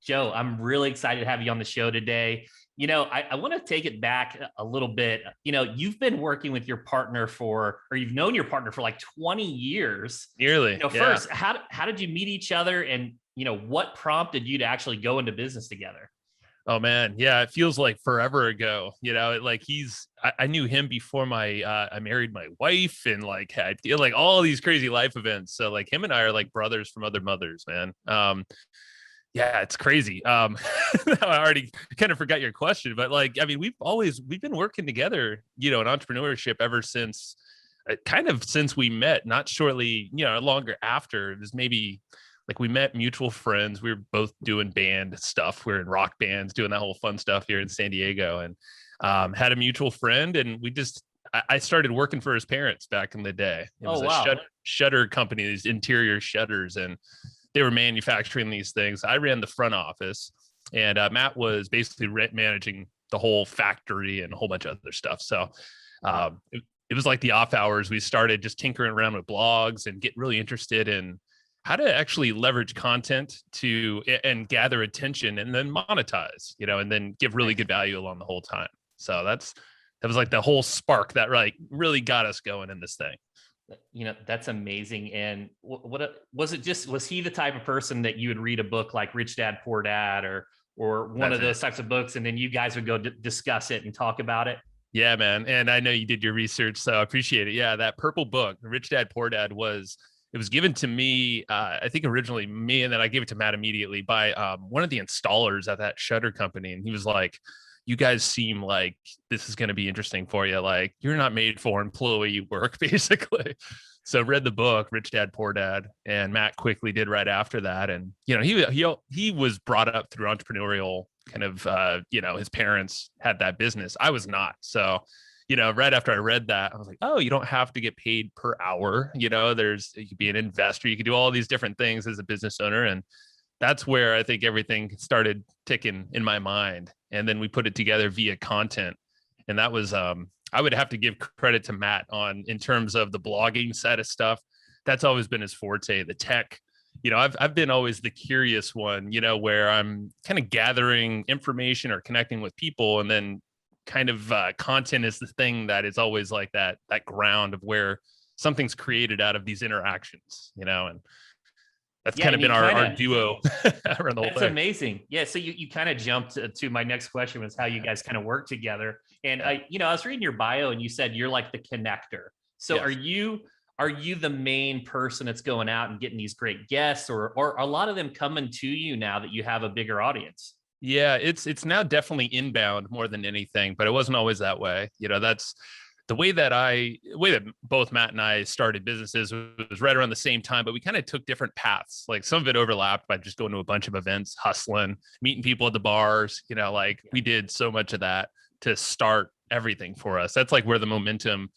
Joe, I'm really excited to have you on the show today. I want to take it back a little bit. You've been working with your partner or you've known your partner for like 20 years. Nearly. Yeah. First, how did you meet each other, and what prompted you to actually go into business together? Oh man. Yeah. It feels like forever ago, like I knew him before I married my wife, and like had like all these crazy life events. So like him and I are like brothers from other mothers, man. Yeah, it's crazy. I already kind of forgot your question, but like, I mean, we've been working together, in entrepreneurship ever since since we met, not shortly, longer after. It was maybe like we met mutual friends. We were both doing band stuff. We were in rock bands, doing that whole fun stuff here in San Diego, and had a mutual friend, and I started working for his parents back in the day. It was a shutter company, these interior shutters, and they were manufacturing these things. I ran the front office, and Matt was basically managing the whole factory and a whole bunch of other stuff. So it was like the off hours. We started just tinkering around with blogs and get really interested in how to actually leverage content and gather attention and then monetize, and then give really good value along the whole time. So that was like the whole spark that really got us going in this thing. That's amazing. And was he the type of person that you would read a book like Rich Dad, Poor Dad, or one of those types of books, and then you guys would go discuss it and talk about it? Yeah, man. And I know you did your research, so I appreciate it. Yeah. That purple book, Rich Dad, Poor Dad, it was given to me, I think originally me, and then I gave it to Matt immediately by one of the installers at that shutter company. And he was like, you guys seem like this is going to be interesting for you. Like, you're not made for employee work, basically. So read the book, Rich Dad, Poor Dad, and Matt quickly did right after that. And, he was brought up through entrepreneurial kind of, his parents had that business. I was not. So, right after I read that, I was like, oh, you don't have to get paid per hour. You could be an investor. You could do all these different things as a business owner. And that's where I think everything started ticking in my mind. And then we put it together via content. And that was, I would have to give credit to Matt in terms of the blogging side of stuff. That's always been his forte, the tech. I've been always the curious one, where I'm kind of gathering information or connecting with people, and then kind of content is the thing that is always like that ground of where something's created out of these interactions, and that's kind of been our duo around the whole thing. That's amazing. Yeah. So you kind of jumped to my next question, was how you guys kind of work together. And I was reading your bio, and you said you're like the connector. So yes. Are you the main person that's going out and getting these great guests, or a lot of them coming to you now that you have a bigger audience? Yeah, it's now definitely inbound more than anything, but it wasn't always that way. That's the way that both Matt and I started businesses was right around the same time, but we kind of took different paths. Like some of it overlapped by just going to a bunch of events, hustling, meeting people at the bars, we did so much of that to start everything for us. That's like where the momentum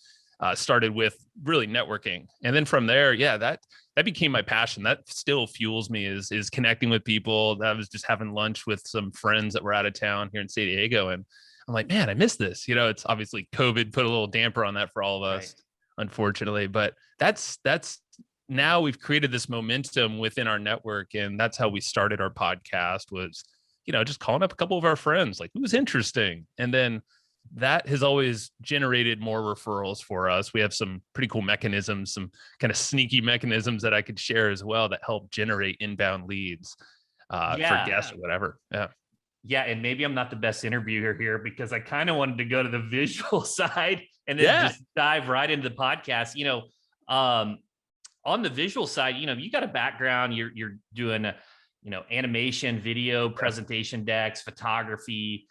started, with really networking. And then from there, that became my passion. That still fuels me is connecting with people. I was just having lunch with some friends that were out of town here in San Diego, and I'm like, man, I miss this. It's obviously COVID put a little damper on that for all of us, unfortunately. But that's now we've created this momentum within our network, and that's how we started our podcast. Was just calling up a couple of our friends, like, who's interesting, and then that has always generated more referrals for us. We have some pretty cool mechanisms, some kind of sneaky mechanisms that I could share as well that help generate inbound leads for guests or whatever. Yeah. Yeah. And maybe I'm not the best interviewer here, because I kind of wanted to go to the visual side and then just dive right into the podcast. On the visual side, you got a background, you're doing, animation, video, presentation decks, photography.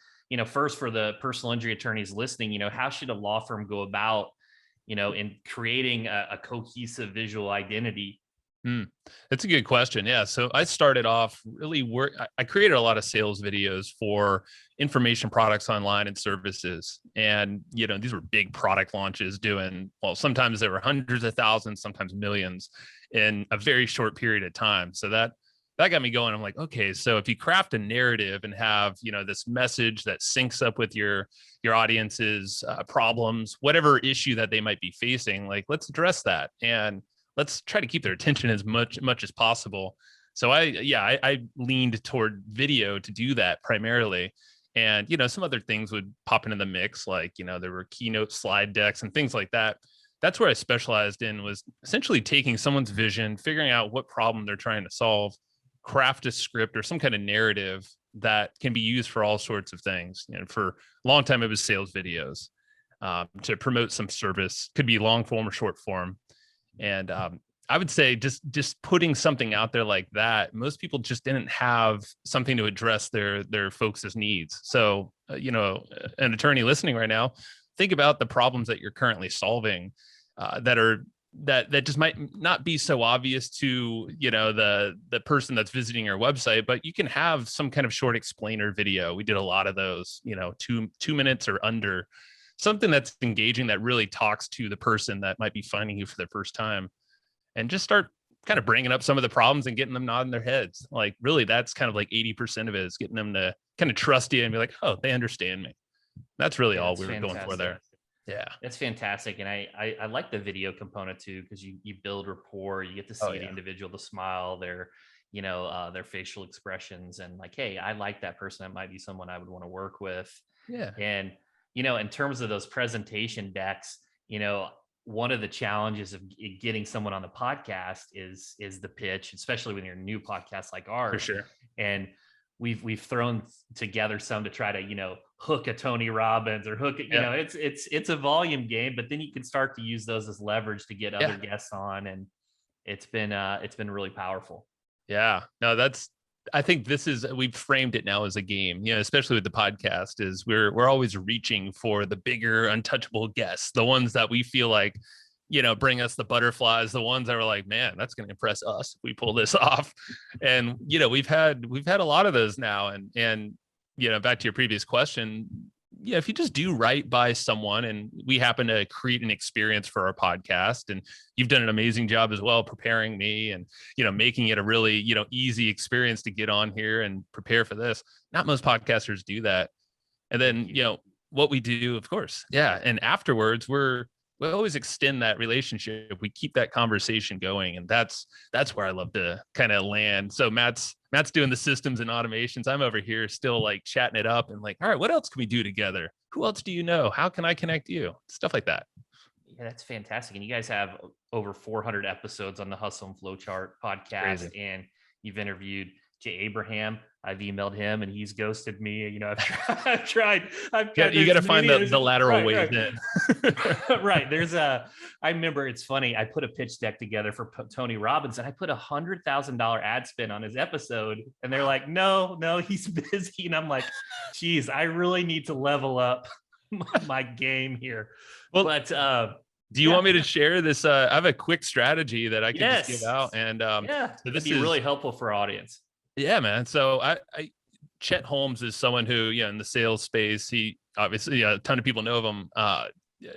First, for the personal injury attorneys listening, how should a law firm go about, in creating a cohesive visual identity? That's a good question. Yeah. So I started off I created a lot of sales videos for information products online and services. And, these were big product launches sometimes there were hundreds of thousands, sometimes millions in a very short period of time. So that got me going. I'm like, okay, so if you craft a narrative and have, this message that syncs up with your audience's problems, whatever issue that they might be facing, like, let's address that. And let's try to keep their attention as much as possible. So I leaned toward video to do that primarily. And, some other things would pop into the mix, like, there were keynote slide decks and things like that. That's where I specialized in, was essentially taking someone's vision, figuring out what problem they're trying to solve, craft a script or some kind of narrative that can be used for all sorts of things. For a long time, it was sales videos to promote some service, could be long form or short form. And I would say just putting something out there like that, most people just didn't have something to address their folks' needs. So, an attorney listening right now, think about the problems that you're currently solving that just might not be so obvious to, the person that's visiting your website, but you can have some kind of short explainer video. We did a lot of those, 2 minutes or under, something that's engaging, that really talks to the person that might be finding you for the first time, and just start kind of bringing up some of the problems and getting them nodding their heads. Like, really, that's kind of like 80% of it, is getting them to kind of trust you and be like, oh, they understand me. That's really all we were going for there. Yeah, that's fantastic. And I like the video component too, because you build rapport, you get to see the individual, the smile, their facial expressions, and like, hey, I like that person. That might be someone I would want to work with. Yeah. And in terms of those presentation decks, one of the challenges of getting someone on the podcast is the pitch, especially when you're a new podcast like ours. For sure. And we've thrown together some to try to, hook a Tony Robbins or hook it, it's a volume game, but then you can start to use those as leverage to get other guests on. And it's been really powerful. Yeah, no, I think we've framed it now as a game, especially with the podcast, is we're always reaching for the bigger, untouchable guests, the ones that we feel like, bring us the butterflies, the ones that are like, man, that's going to impress us if we pull this off. And, we've had a lot of those now. And, back to your previous question, if you just do right by someone, and we happen to create an experience for our podcast, and you've done an amazing job as well preparing me and, making it a really, easy experience to get on here and prepare for this. Not most podcasters do that. And then, what we do, of course. Yeah. And afterwards, we always extend that relationship. We keep that conversation going. And that's where I love to kind of land. So Matt's doing the systems and automations. I'm over here still like chatting it up and like, all right, what else can we do together? Who else do you know? How can I connect you? Stuff like that. Yeah, that's fantastic. And you guys have over 400 episodes on the Hustle and Flowchart podcast. Crazy. And you've interviewed Jay Abraham. I've emailed him and he's ghosted me. I've tried. You got to find the lateral ways in. Right. I remember, it's funny. I put a pitch deck together for Tony Robbins, and I put $100,000 ad spend on his episode, and they're like, no, he's busy. And I'm like, geez, I really need to level up my game here. Well, but do you want me to share this? I have a quick strategy that I can just give out. And so this is really helpful for our audience. Yeah, man. So Chet Holmes is someone who, in the sales space, he obviously, a ton of people know of him.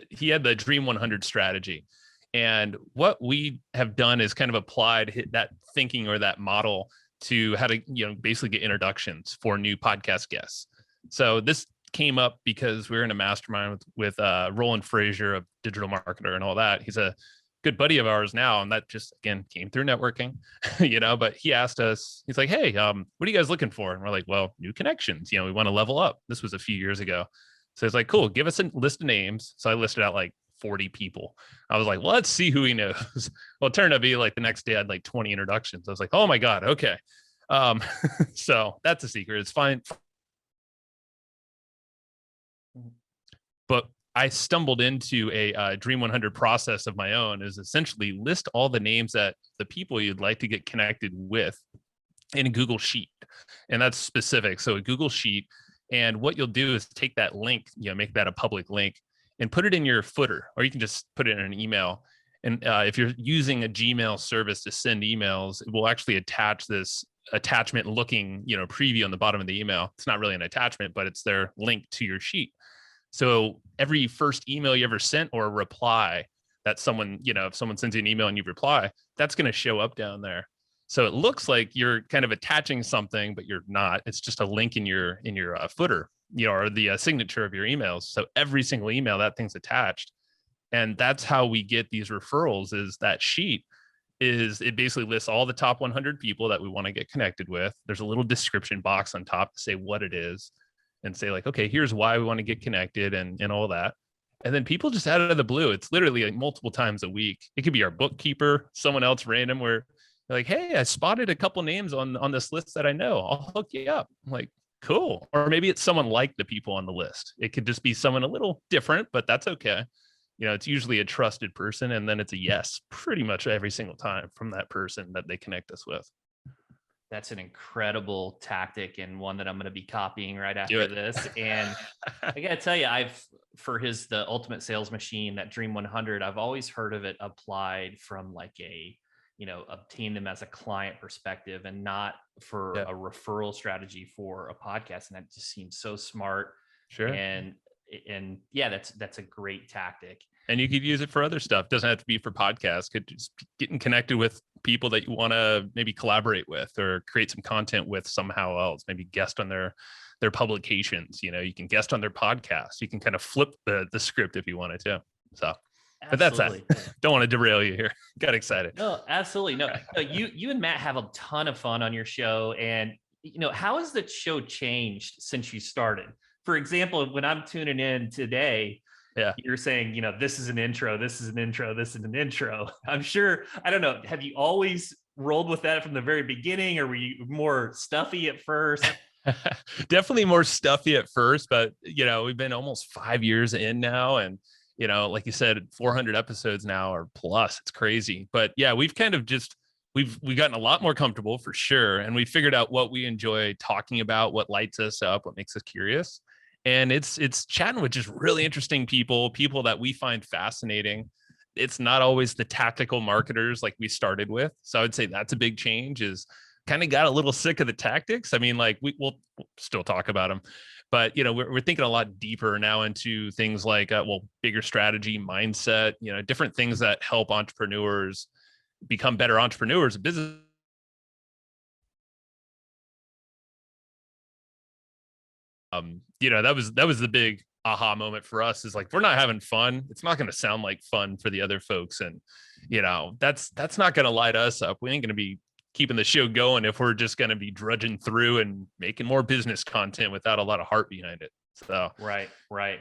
He had the Dream 100 strategy. And what we have done is kind of applied that thinking or that model to how to, basically get introductions for new podcast guests. So this came up because we were in a mastermind with Roland Frazier, a digital marketer and all that. He's a good buddy of ours now. And that just, again, came through networking, but he asked us, he's like, hey, what are you guys looking for? And we're like, well, new connections, we want to level up. This was a few years ago. So it's like, cool, give us a list of names. So I listed out like 40 people. I was like, well, let's see who he knows. Well, it turned out to be like the next day I had like 20 introductions. I was like, oh my God. Okay. So that's a secret. It's fine. But I stumbled into a Dream 100 process of my own, is essentially list all the names that the people you'd like to get connected with in a Google Sheet. And that's specific. So a Google Sheet. And what you'll do is take that link, make that a public link and put it in your footer, or you can just put it in an email. And if you're using a Gmail service to send emails, it will actually attach this attachment looking, preview on the bottom of the email. It's not really an attachment, but it's their link to your sheet. So every first email you ever sent or a reply that someone, if someone sends you an email and you reply, that's going to show up down there. So it looks like you're kind of attaching something, but you're not. It's just a link in your footer, or the signature of your emails. So every single email, that thing's attached. And that's how we get these referrals, is that sheet. is it basically lists all the top 100 people that we want to get connected with. There's a little description box on top to say what it is and say like, okay, here's why we want to get connected and all that. And then people just out of the blue, it's literally like multiple times a week. It could be our bookkeeper, someone else random where they're like, hey, I spotted a couple names on this list that I know. I'll hook you up. I'm like, cool. Or maybe it's someone like the people on the list. It could just be someone a little different, but that's okay. It's usually a trusted person, and then it's a yes pretty much every single time from that person that they connect us with. That's an incredible tactic, and one that I'm going to be copying right after this. And I got to tell you, for the ultimate sales machine, that Dream 100, I've always heard of it applied from like obtain them as a client perspective and not for a referral strategy for a podcast. And that just seems so smart. Sure. And yeah, that's a great tactic. And you could use it for other stuff. Doesn't have to be for podcasts. Could just getting connected with people that you want to maybe collaborate with or create some content with somehow else. Maybe guest on their publications. You can guest on their podcast. You can kind of flip the script if you wanted to. So, but that's that. Don't want to derail you here. Got excited. No, absolutely. No, you and Matt have a ton of fun on your show. And how has the show changed since you started? For example, when I'm tuning in today, you're saying, this is an intro, this is an intro, this is an intro. I'm sure, I don't know, have you always rolled with that from the very beginning, or were you more stuffy at first? Definitely more stuffy at first, but we've been almost 5 years in now, and like you said, 400 episodes now or plus. It's crazy. But yeah, we've kind of just we've gotten a lot more comfortable for sure, and we figured out what we enjoy talking about, what lights us up, what makes us curious. And it's chatting with just really interesting people that we find fascinating. It's not always the tactical marketers like we started with. So I would say that's a big change, is kind of got a little sick of the tactics. I mean, like we'll still talk about them, but we're thinking a lot deeper now into things like, bigger strategy, mindset, different things that help entrepreneurs become better entrepreneurs, business. That was the big aha moment for us, is like, we're not having fun, it's not going to sound like fun for the other folks. And, that's not going to light us up. We ain't going to be keeping the show going if we're just going to be drudging through and making more business content without a lot of heart behind it. So right.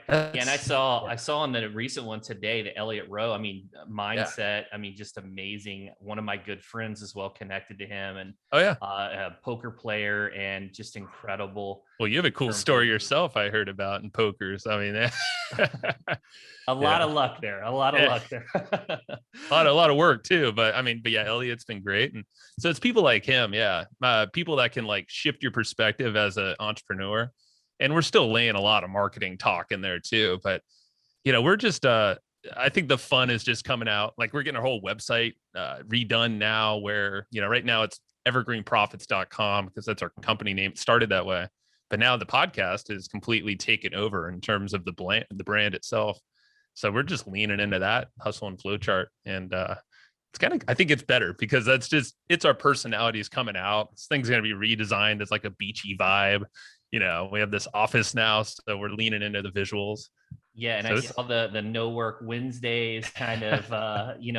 And I saw on the recent one today, the Elliott Rowe, I mean, mindset, I mean, just amazing. One of my good friends is well connected to him, and a poker player, and just incredible. Well, you have a cool story yourself, I heard about in pokers. I mean, a lot of luck there. A lot of luck there. a lot of work too. But yeah, Elliott's been great. And so it's people like him. Yeah. People that can like shift your perspective as an entrepreneur. And we're still laying a lot of marketing talk in there too. But, we're just, I think the fun is just coming out. Like, we're getting our whole website redone now, where, right now it's evergreenprofits.com, because that's our company name. It started that way. But now the podcast is completely taken over in terms of the brand itself. So we're just leaning into that, Hustle and Flowchart. And it's kind of, I think it's better, because it's our personalities coming out. This thing's going to be redesigned as like a beachy vibe. We have this office now, so we're leaning into the visuals. Yeah, and so I saw the no work Wednesdays kind of,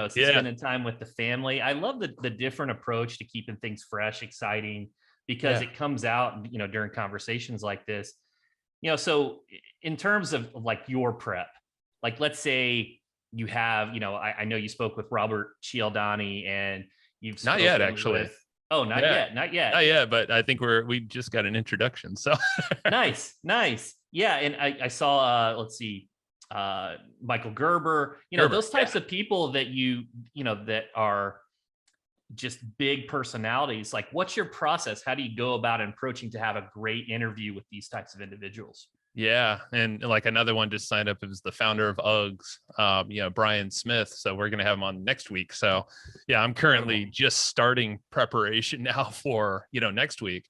spending time with the family. I love the different approach to keeping things fresh, exciting, because it comes out, during conversations like this. So in terms of like your prep, like let's say you have, I know you spoke with Robert Cialdini, and you've not yet actually. Not yet. But I think we just got an introduction. So nice. Yeah. And I saw, let's see, Michael Gerber, those types of people that that are just big personalities. Like, what's your process? How do you go about approaching to have a great interview with these types of individuals? Yeah. And like another one just signed up. It was the founder of Uggs, Brian Smith. So we're going to have him on next week. So yeah, I'm currently just starting preparation now for, next week.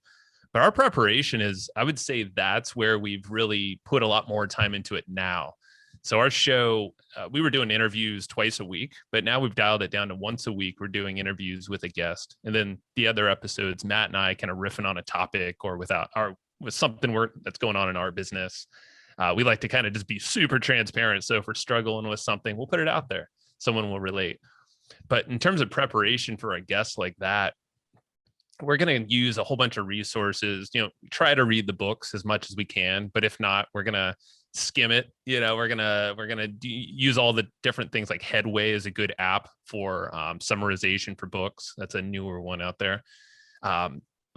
But our preparation is, I would say that's where we've really put a lot more time into it now. So our show, we were doing interviews twice a week, but now we've dialed it down to once a week. We're doing interviews with a guest. And then the other episodes, Matt and I kind of riffing on a topic or with something that's going on in our business. We like to kind of just be super transparent. So if we're struggling with something, we'll put it out there. Someone will relate. But in terms of preparation for a guest like that, we're going to use a whole bunch of resources, try to read the books as much as we can, but if not, we're going to skim it. We're going to use all the different things, like Headway is a good app for summarization for books. That's a newer one out there.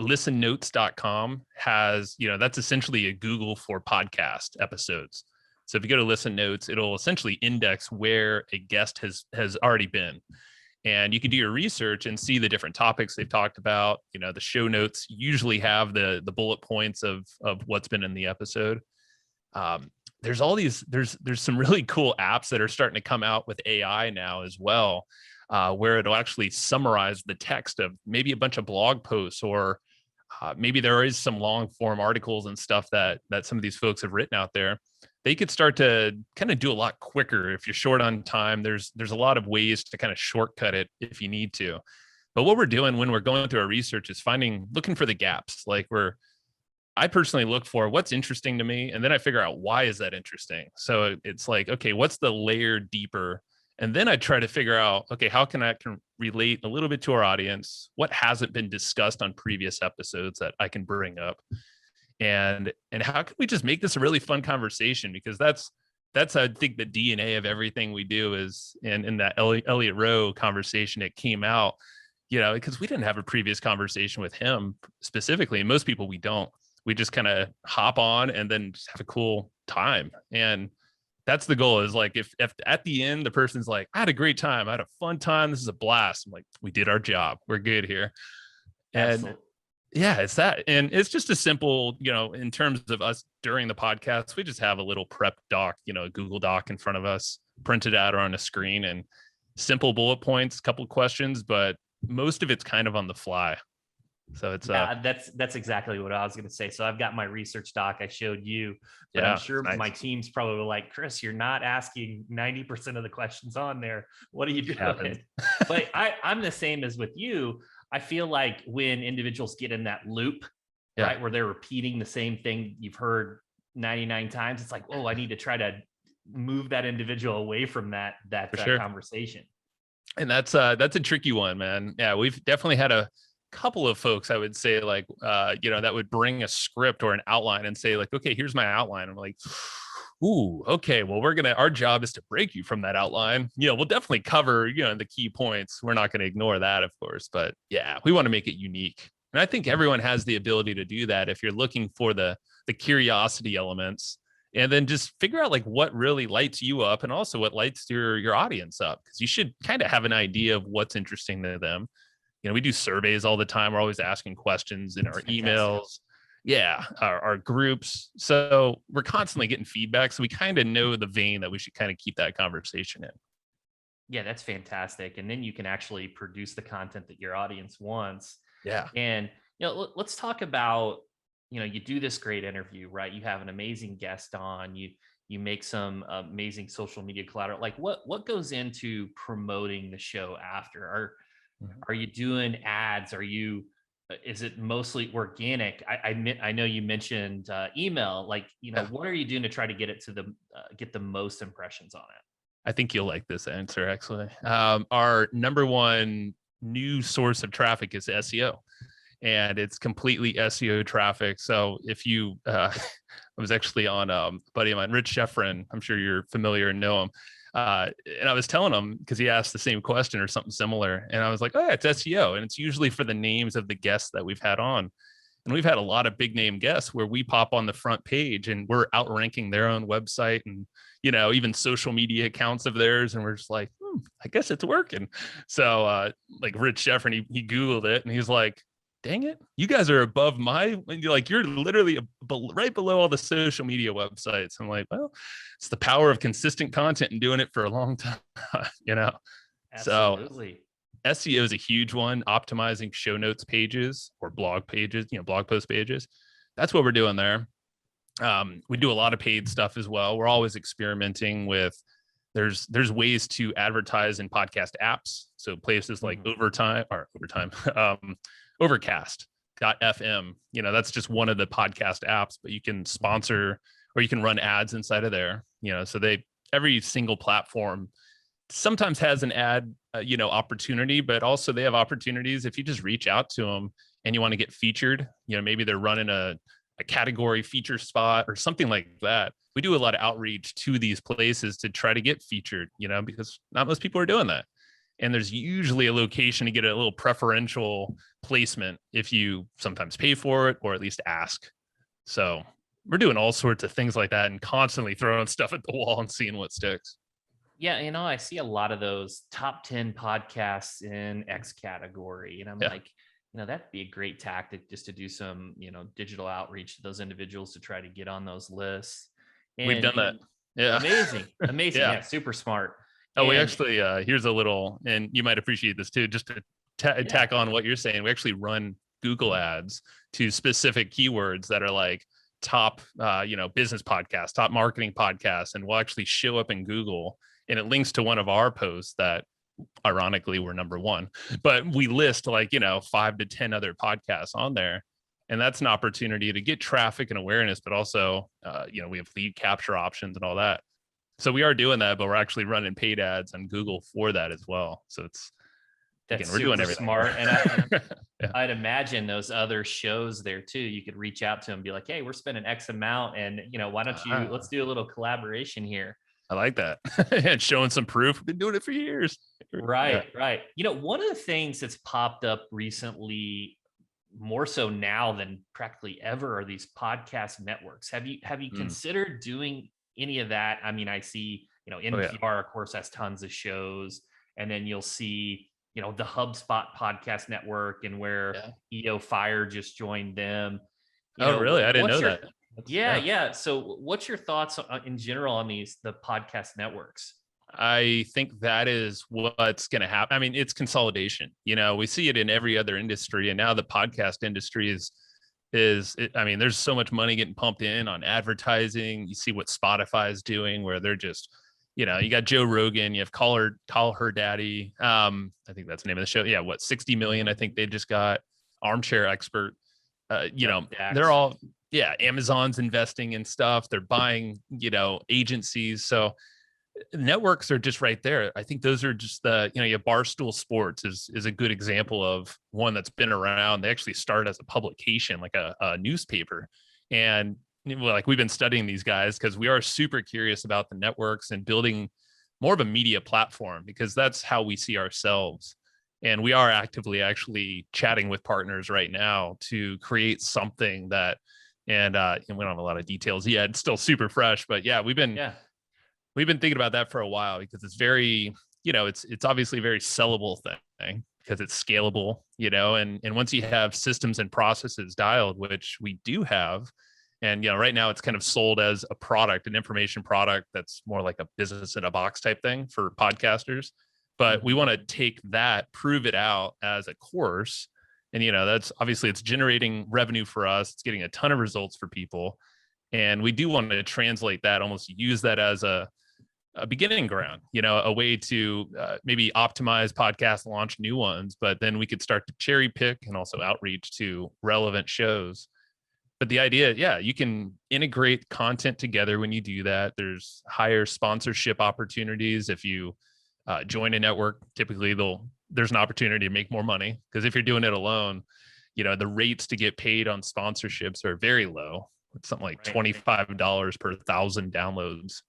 Listennotes.com has, that's essentially a Google for podcast episodes. So if you go to Listen Notes, it'll essentially index where a guest has already been. And you can do your research and see the different topics they've talked about. The show notes usually have the bullet points of what's been in the episode. There's all these, there's some really cool apps that are starting to come out with AI now as well, where it'll actually summarize the text of maybe a bunch of blog posts, or maybe there is some long form articles and stuff that some of these folks have written out there. They could start to kind of do a lot quicker. If you're short on time, there's a lot of ways to kind of shortcut it if you need to. But what we're doing when we're going through our research is looking for the gaps. I personally look for what's interesting to me, and then I figure out why is that interesting. So it's like, okay, what's the layer deeper? And then I try to figure out, okay, how can I relate a little bit to our audience? What hasn't been discussed on previous episodes that I can bring up? And how can we just make this a really fun conversation? Because that's I think the DNA of everything we do is in that Elliot Rowe conversation, it came out, because we didn't have a previous conversation with him specifically. And most people, we don't. We just kind of hop on and then just have a cool time. And that's the goal, is like, if at the end, the person's like, I had a great time. I had a fun time. This is a blast. I'm like, we did our job. We're good here. And Absolutely. yeah, it's that. And it's just a simple, in terms of us during the podcast, we just have a little prep doc, a Google Doc in front of us, printed out or on a screen, and simple bullet points, a couple of questions, but most of it's kind of on the fly. So it's that's exactly what I was going to say. So I've got my research doc I showed you, but I'm sure nice. My team's probably like, Chris, you're not asking 90% of the questions on there. What are you doing? But I'm the same as with you. I feel like when individuals get in that loop, right, where they're repeating the same thing you've heard 99 times, it's like, oh, I need to try to move that individual away from that conversation. And that's a tricky one, man. Yeah, we've definitely had a couple of folks, I would say, like, that would bring a script or an outline and say, like, okay, here's my outline. I'm like, ooh, okay, well, our job is to break you from that outline. We'll definitely cover, the key points. We're not going to ignore that, of course, but yeah, we want to make it unique. And I think everyone has the ability to do that if you're looking for the curiosity elements, and then just figure out like what really lights you up and also what lights your audience up, because you should kind of have an idea of what's interesting to them. We do surveys all the time. We're always asking questions in our emails. Yeah, our groups. So we're constantly getting feedback. So we kind of know the vein that we should kind of keep that conversation in. Yeah, that's fantastic. And then you can actually produce the content that your audience wants. Yeah. And, let's talk about, you do this great interview, right? You have an amazing guest on, you make some amazing social media collateral. Like what goes into promoting the show after? Are you doing ads? Is it mostly organic? I know you mentioned email. Like, what are you doing to try to get it to get the most impressions on it? I think you'll like this answer, actually. Our number one new source of traffic is SEO, and it's completely SEO traffic. So if you, I was actually on a buddy of mine, Rich Sheffrin. I'm sure you're familiar and know him. And I was telling him, because he asked the same question or something similar, and I was like, oh yeah, it's SEO, and it's usually for the names of the guests that we've had on. And we've had a lot of big name guests where we pop on the front page and we're outranking their own website and, even social media accounts of theirs. And we're just like, I guess it's working. So like Rich Sheffrin, he Googled it and he's like, dang it, you guys are above you're literally right below all the social media websites. I'm like, well, it's the power of consistent content and doing it for a long time, Absolutely. So SEO is a huge one. Optimizing show notes pages or blog pages, blog post pages. That's what we're doing there. We do a lot of paid stuff as well. We're always experimenting with, there's ways to advertise in podcast apps. So places like Overcast.fm, that's just one of the podcast apps, but you can sponsor or you can run ads inside of there, so every single platform sometimes has an ad, opportunity, but also they have opportunities if you just reach out to them and you want to get featured. Maybe they're running a category feature spot or something like that. We do a lot of outreach to these places to try to get featured, because not most people are doing that. And there's usually a location to get a little preferential placement if you sometimes pay for it or at least ask. So we're doing all sorts of things like that and constantly throwing stuff at the wall and seeing what sticks. Yeah, I see a lot of those top 10 podcasts in X category. And I'm like, that'd be a great tactic just to do some, digital outreach to those individuals to try to get on those lists. And we've done that. Yeah. Amazing. Yeah. Yeah. Super smart. Oh, we actually, here's a little, and you might appreciate this too, just to tack on what you're saying. We actually run Google ads to specific keywords that are like top, business podcasts, top marketing podcasts, and we'll actually show up in Google, and it links to one of our posts that ironically we're number one, but we list 5 to 10 other podcasts on there. And that's an opportunity to get traffic and awareness, but also, we have lead capture options and all that. So we are doing that, but we're actually running paid ads on Google for that as well. So we're doing everything smart. And I'd imagine those other shows there too. You could reach out to them and be like, hey, we're spending X amount. And, why don't let's do a little collaboration here. I like that. And showing some proof. We've been doing it for years. Right. One of the things that's popped up recently, more so now than practically ever, are these podcast networks. Have you considered doing any of that? I mean, I see, NPR, of course, has tons of shows, and then you'll see, the HubSpot podcast network, and where EO Fire just joined them. Really? I didn't know that. Yeah. So what's your thoughts in general on the podcast networks? I think that is what's going to happen. I mean, it's consolidation. We see it in every other industry, and now the podcast industry there's so much money getting pumped in on advertising. You see what Spotify is doing, where they're just, you got Joe Rogan, you have Call Her Daddy. I think that's the name of the show. Yeah. 60 million. I think they just got Armchair Expert. They're all, Amazon's investing in stuff. They're buying, agencies. So networks are just right there. I think those are just Barstool Sports is a good example of one that's been around. They actually started as a publication, like a newspaper. And we've been studying these guys because we are super curious about the networks and building more of a media platform, because that's how we see ourselves. And we are actively actually chatting with partners right now to create something that, and we don't have a lot of details yet. It's still super fresh, but we've been thinking about that for a while, because it's very, it's obviously a very sellable thing because it's scalable, and once you have systems and processes dialed, which we do have, and, right now it's kind of sold as a product, an information product that's more like a business in a box type thing for podcasters. But we want to take that, prove it out as a course. And, that's obviously, it's generating revenue for us. It's getting a ton of results for people. And we do want to translate that, almost use that as a beginning ground, a way to maybe optimize podcasts, launch new ones, but then we could start to cherry pick and also outreach to relevant shows. But the idea, you can integrate content together when you do that. There's higher sponsorship opportunities. If you join a network, typically there's an opportunity to make more money, because if you're doing it alone, the rates to get paid on sponsorships are very low. It's something like $25 per 1,000 downloads.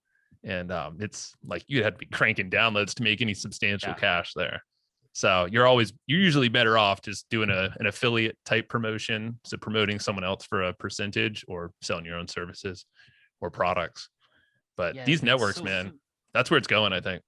And it's like you'd have to be cranking downloads to make any substantial cash there. So you're usually better off just doing an affiliate type promotion. So promoting someone else for a percentage, or selling your own services or products. But these networks, that's where it's going, I think.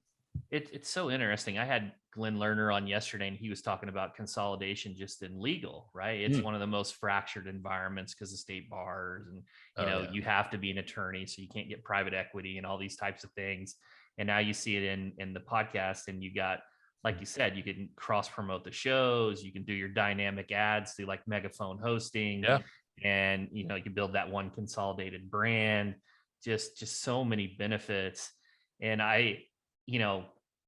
It's so interesting. I had Glenn Lerner on yesterday, and he was talking about consolidation just in legal, right? It's one of the most fractured environments because of state bars, and you have to be an attorney, so you can't get private equity and all these types of things. And now you see it in the podcast, and you got, like you said, you can cross promote the shows, you can do your dynamic ads through like Megaphone hosting, and you can build that one consolidated brand. Just so many benefits. And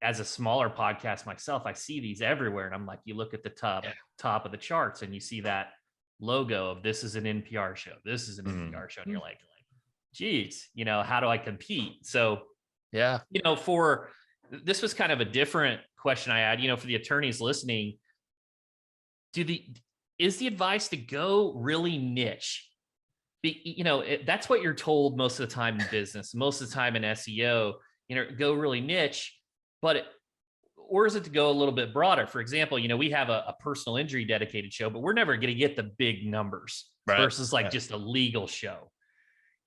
as a smaller podcast myself, I see these everywhere, and I'm like, you look at the top of the charts, and you see that logo of this is an NPR show, this is an NPR show, and you're like, geez, how do I compete? So for This was kind of a different question I had, for the attorneys listening. Is the advice to go really niche? That's what you're told most of the time in business, most of the time in SEO, go really niche, or is it to go a little bit broader? For example, we have a personal injury dedicated show, but we're never going to get the big numbers versus just a legal show.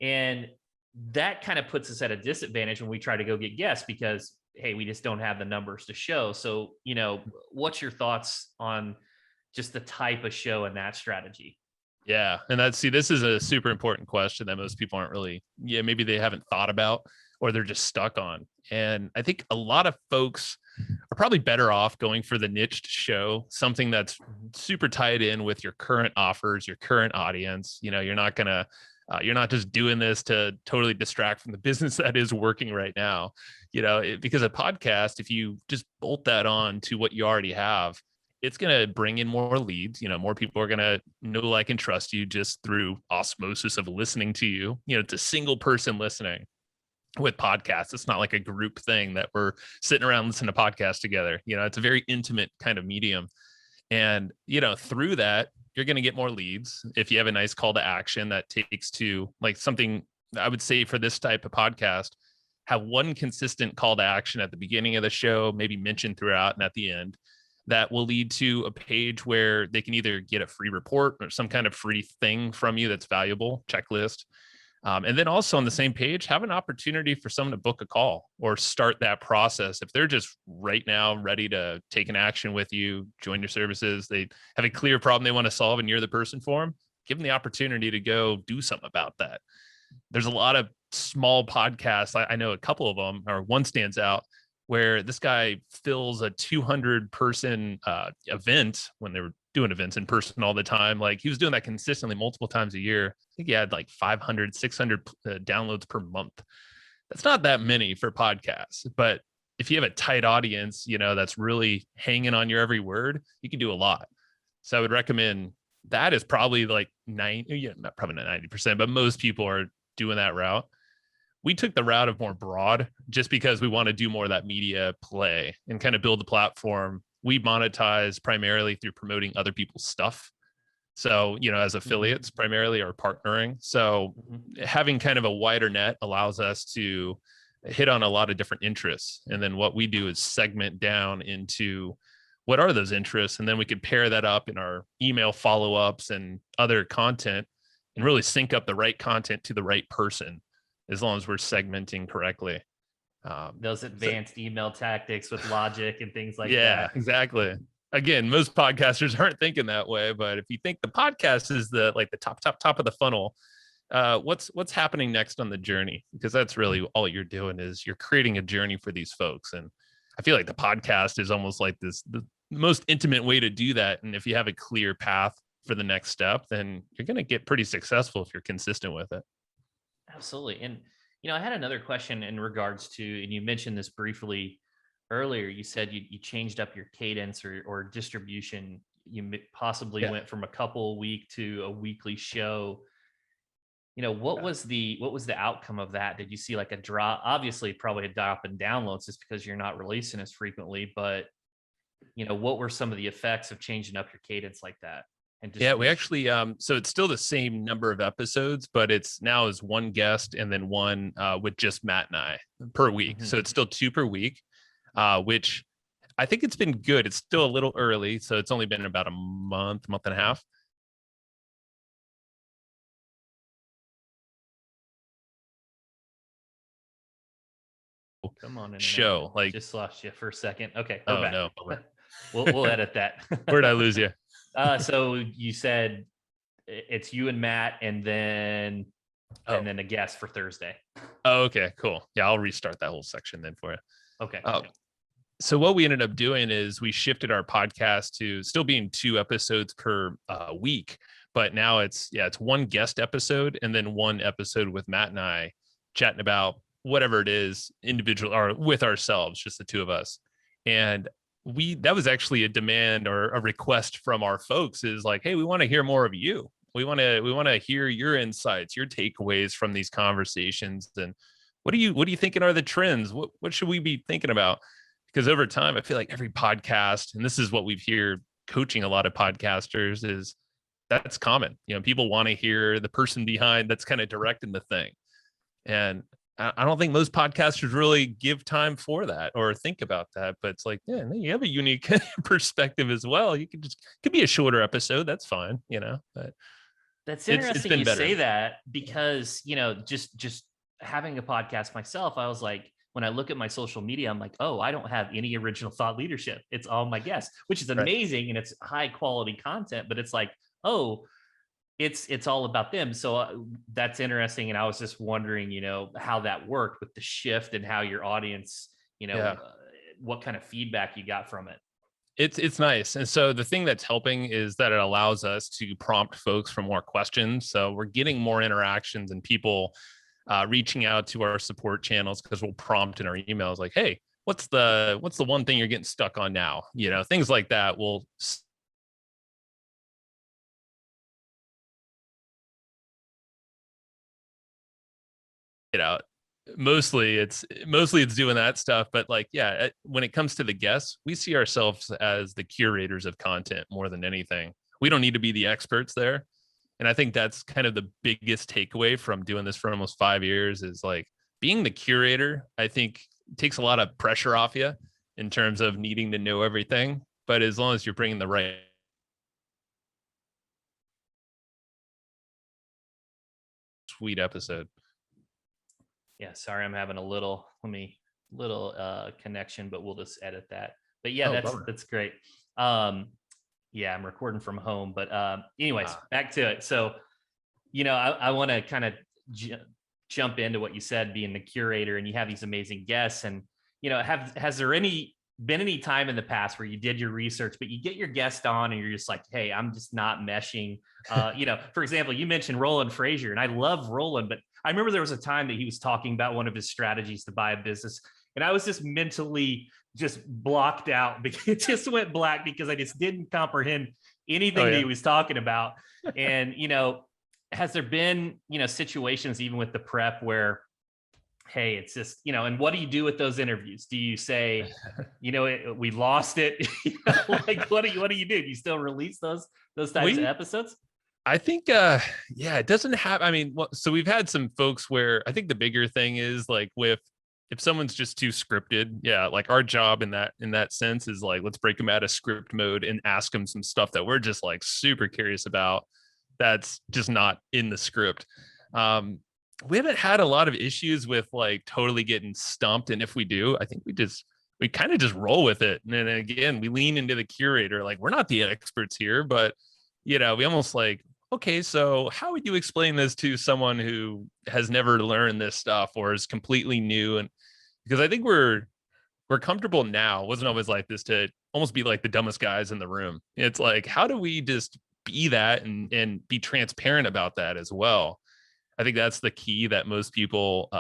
And that kind of puts us at a disadvantage when we try to go get guests because, hey, we just don't have the numbers to show. So, what's your thoughts on just the type of show and that strategy? Yeah. And this is a super important question that most people aren't really, maybe they haven't thought about or they're just stuck on. And I think a lot of folks are probably better off going for the niched show, something that's super tied in with your current offers, your current audience. You're not just doing this to totally distract from the business that is working right now, because a podcast, if you just bolt that on to what you already have, it's going to bring in more leads. More people are going to know, like, and trust you just through osmosis of listening to you. It's a single person listening. With podcasts, it's not like a group thing that we're sitting around listening to podcasts together. It's a very intimate kind of medium. And, through that, you're going to get more leads. If you have a nice call to action that takes to, like, something I would say for this type of podcast, have one consistent call to action at the beginning of the show, maybe mentioned throughout and at the end, that will lead to a page where they can either get a free report or some kind of free thing from you that's valuable, checklist. And then also on the same page, have an opportunity for someone to book a call or start that process. If they're just right now ready to take an action with you, join your services, they have a clear problem they want to solve and you're the person for them, give them the opportunity to go do something about that. There's a lot of small podcasts. I know a couple of them, or one stands out, where this guy fills a 200 person event when they were doing events in person all the time. Like, he was doing that consistently multiple times a year. I think he had like 500, 600 downloads per month. That's not that many for podcasts, but if you have a tight audience, that's really hanging on your every word, you can do a lot. So I would recommend that is probably like probably not 90%, but most people are doing that route. We took the route of more broad just because we want to do more of that media play and kind of build the platform. We monetize primarily through promoting other people's stuff. So, as affiliates primarily, or partnering. So having kind of a wider net allows us to hit on a lot of different interests. And then what we do is segment down into what are those interests. And then we could pair that up in our email follow-ups and other content and really sync up the right content to the right person, as long as we're segmenting correctly. Those advanced email tactics with logic and things like that. Yeah, exactly. Again, most podcasters aren't thinking that way, but if you think the podcast is the top of the funnel, what's happening next on the journey? Because that's really all you're doing, is you're creating a journey for these folks. And I feel like the podcast is almost like the most intimate way to do that. And if you have a clear path for the next step, then you're going to get pretty successful if you're consistent with it. Absolutely. And, I had another question in regards to, and you mentioned this briefly earlier, you said you changed up your cadence or distribution. You possibly went from a couple week to a weekly show. What was the outcome of that? Did you see like a drop? Obviously probably a drop in downloads just because you're not releasing as frequently, but what were some of the effects of changing up your cadence like that? Yeah, we actually, so it's still the same number of episodes, but it's now is one guest and then one with just Matt and I per week. So it's still 2 per week, which I think it's been good. It's still a little early. So it's only been about a month and a half. Come on. Show. Like, just lost you for a second. Okay. Oh, back. no. We'll edit that. Where'd I lose you? So you said it's you and Matt, and then a guest for Thursday. Oh, okay, cool. Yeah, I'll restart that whole section then for you. Okay. So what we ended up doing is we shifted our podcast to still being 2 episodes per week, but now it's one guest episode and then one episode with Matt and I chatting about whatever it is, individual or with ourselves, just the 2 of us. And that was actually a demand or a request from our folks, is like, hey, we want to hear more of you. We want to hear your insights, your takeaways from these conversations, and what are you thinking are the trends? What should we be thinking about? Because over time, I feel like every podcast, and this is what we've here coaching a lot of podcasters, is that's common. People want to hear the person behind that's kind of directing the thing. And I don't think most podcasters really give time for that or think about that. But it's like, yeah, you have a unique perspective as well. You could be a shorter episode. That's fine, but that's it's interesting been you better. say that, because, just having a podcast myself, I was like, when I look at my social media, I'm like, oh, I don't have any original thought leadership. It's all my guests, which is amazing. And it's high quality content, but it's like, oh, it's all about them. So that's interesting. And I was just wondering, how that worked with the shift and how your audience, what kind of feedback you got from it. It's nice. And so the thing that's helping is that it allows us to prompt folks for more questions. So we're getting more interactions and people reaching out to our support channels, because we'll prompt in our emails like, hey, what's the one thing you're getting stuck on now? Things like that will out. Mostly it's doing that stuff, but like, yeah, when it comes to the guests, we see ourselves as the curators of content more than anything. We don't need to be the experts there. And I think that's kind of the biggest takeaway from doing this for almost 5 years, is like being the curator. I think takes a lot of pressure off you in terms of needing to know everything. But as long as you're bringing the right sweet episode. Yeah, sorry, I'm having a little connection, but we'll just edit that. But yeah, that's great. Yeah, I'm recording from home, but anyways, back to it. So, I want to kind of jump into what you said, being the curator, and you have these amazing guests, and has there been any time in the past where you did your research, but you get your guest on and you're just like, hey, I'm just not meshing. For example, you mentioned Roland Frazier, and I love Roland, but I remember there was a time that he was talking about one of his strategies to buy a business, and I was just mentally just blocked out, because it just went black, because I just didn't comprehend anything that he was talking about. And, has there been, situations even with the prep where, hey, it's just, and what do you do with those interviews? Do you say, we lost it? Like, what do you do? Do you still release those types of episodes? I think, it doesn't have, so we've had some folks where I think the bigger thing is like if someone's just too scripted, like our job in that sense is like, let's break them out of script mode and ask them some stuff that we're just like super curious about. That's just not in the script. We haven't had a lot of issues with like totally getting stumped. And if we do, I think we kind of just roll with it. And then again, we lean into the curator. Like, we're not the experts here, but we almost like, okay, so how would you explain this to someone who has never learned this stuff or is completely new? And because I think we're comfortable now, it wasn't always like this, to almost be like the dumbest guys in the room. It's like, how do we just be that and be transparent about that as well? I think that's the key that most people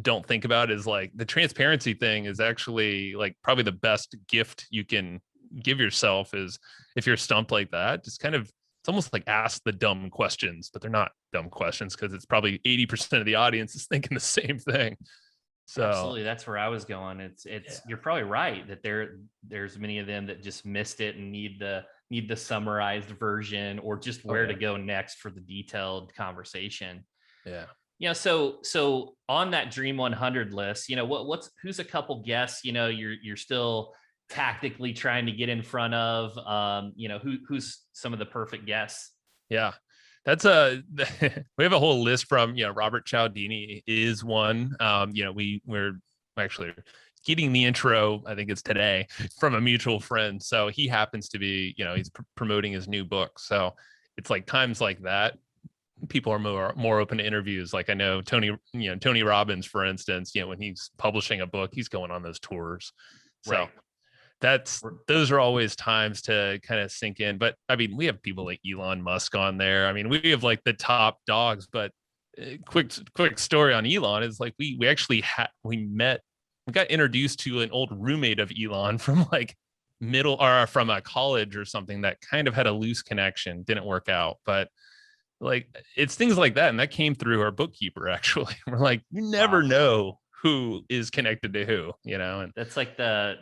don't think about, is like the transparency thing is actually like probably the best gift you can give yourself, is if you're stumped like that, just kind of, it's almost like ask the dumb questions, but they're not dumb questions, because it's probably 80% of the audience is thinking the same thing. So absolutely, that's where I was going. It's You're probably right that there's many of them that just missed it and need the summarized version, or just where to go next for the detailed conversation. So on that Dream 100 list, who's a couple guests, you're still tactically trying to get in front of, who's some of the perfect guests? Yeah, that's we have a whole list from, Robert Cialdini is one. We're actually getting the intro, I think it's today, from a mutual friend. So he happens to be, he's promoting his new book. So it's like times like that, people are more open to interviews. Like I know Tony Robbins, for instance, when he's publishing a book, he's going on those tours. So those are always times to kind of sink in. But we have people like Elon Musk on there. We have like the top dogs, but quick story on Elon is like, we actually we got introduced to an old roommate of Elon from like from a college or something, that kind of had a loose connection, didn't work out. But like it's things like that. And that came through our bookkeeper, actually. We're like, you never Wow. know who is connected to who, and That's like the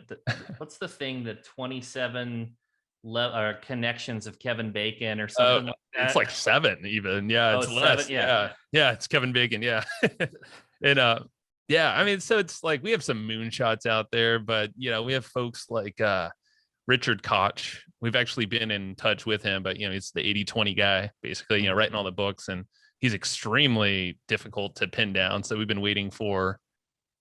what's the thing, the 27 connections of Kevin Bacon or something like it's that. like 7 even. Yeah, Oh, it's it's less. 7. Yeah. Yeah, it's Kevin Bacon. Yeah. And yeah, I mean, so it's like we have some moonshots out there, but we have folks like Richard Koch. We've actually been in touch with him, but he's the 80/20 guy, basically, writing all the books, and he's extremely difficult to pin down. So we've been waiting for,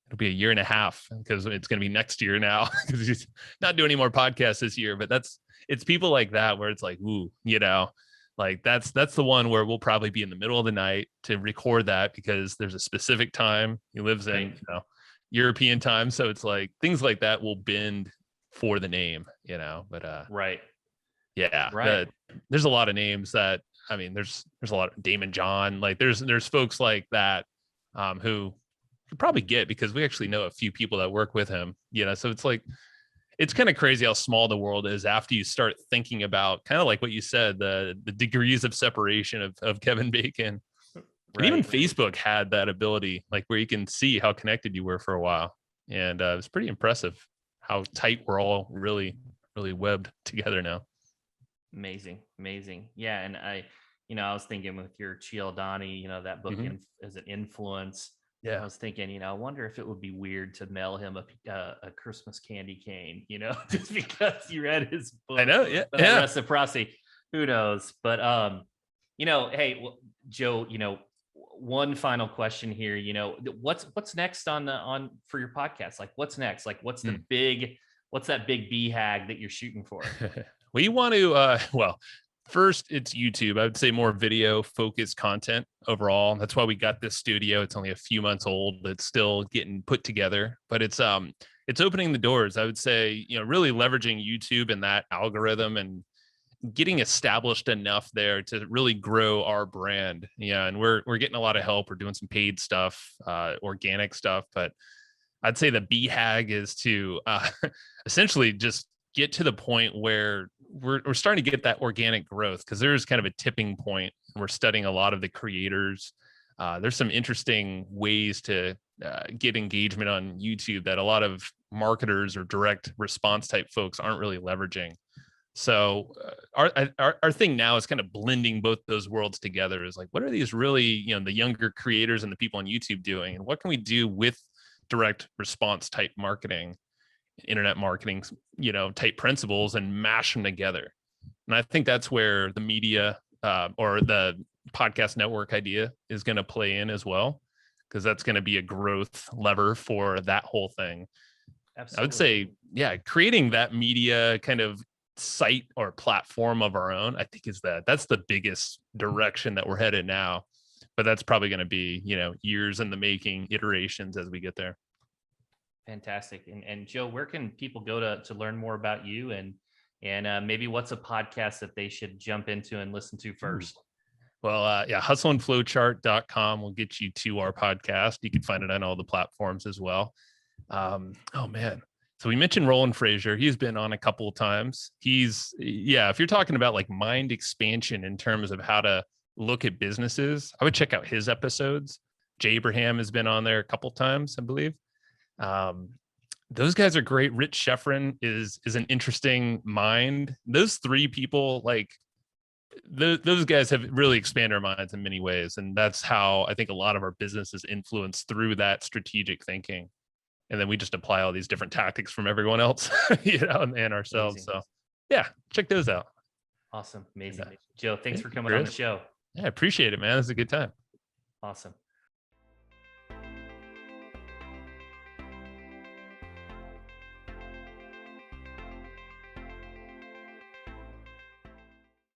it'll be a year and a half, because it's going to be next year now, because he's not doing any more podcasts this year. But it's people like that where it's like, ooh, like that's the one where we'll probably be in the middle of the night to record that, because there's a specific time. He lives in European time, so it's like things like that will bend for the name, but Right. yeah, Right. there's a lot of names that, I mean, there's a lot of Damon John, like there's folks like that who you probably get, because we actually know a few people that work with him, so it's like, it's kind of crazy how small the world is after you start thinking about, kind of like what you said, the degrees of separation of Kevin Bacon. And even Facebook had that ability, like where you can see how connected you were for a while. And it was pretty impressive how tight we're all really, really webbed together now. Amazing. Yeah. And I was thinking with your Cialdini, that book as an influence. Yeah. I was thinking, I wonder if it would be weird to mail him a Christmas candy cane, just because you read his book. I know. Yeah. That reciprocity. Who knows? But hey, Joe, one final question here. What's next on for your podcast? Like, what's next? Like, what's that big BHAG that you're shooting for? We want to first, it's YouTube. I would say more video focused content overall. That's why we got this studio. It's only a few months old. It's still getting put together, but it's opening the doors. I would say, really leveraging YouTube and that algorithm and getting established enough there to really grow our brand. Yeah. And we're getting a lot of help. We're doing some paid stuff, organic stuff, but I'd say the BHAG is to essentially just get to the point where we're starting to get that organic growth, because there's kind of a tipping point. We're studying a lot of the creators. There's some interesting ways to get engagement on YouTube that a lot of marketers or direct response type folks aren't really leveraging. So our thing now is kind of blending both those worlds together. Is like, what are these really, the younger creators and the people on YouTube doing, and what can we do with direct response type marketing, internet marketing, type principles, and mash them together. And I think that's where the media or the podcast network idea is going to play in as well, because that's going to be a growth lever for that whole thing. Absolutely. I would say, creating that media kind of site or platform of our own, I think that's the biggest direction that we're headed now. But that's probably going to be, years in the making, iterations as we get there. Fantastic. And Joe, where can people go to learn more about you, and maybe what's a podcast that they should jump into and listen to first? Well, hustleandflowchart.com will get you to our podcast. You can find it on all the platforms as well. Oh man. So we mentioned Roland Frazier. He's been on a couple of times. If you're talking about like mind expansion in terms of how to look at businesses, I would check out his episodes. Jay Abraham has been on there a couple of times, I believe. Those guys are great. Rich Sheffrin is an interesting mind. Those three people, like those guys have really expanded our minds in many ways. And that's how I think a lot of our business is influenced, through that strategic thinking. And then we just apply all these different tactics from everyone else, and ourselves. Amazing. So check those out. Awesome. Amazing. Joe, thanks for coming on the show. Yeah, I appreciate it, man. This is a good time. Awesome.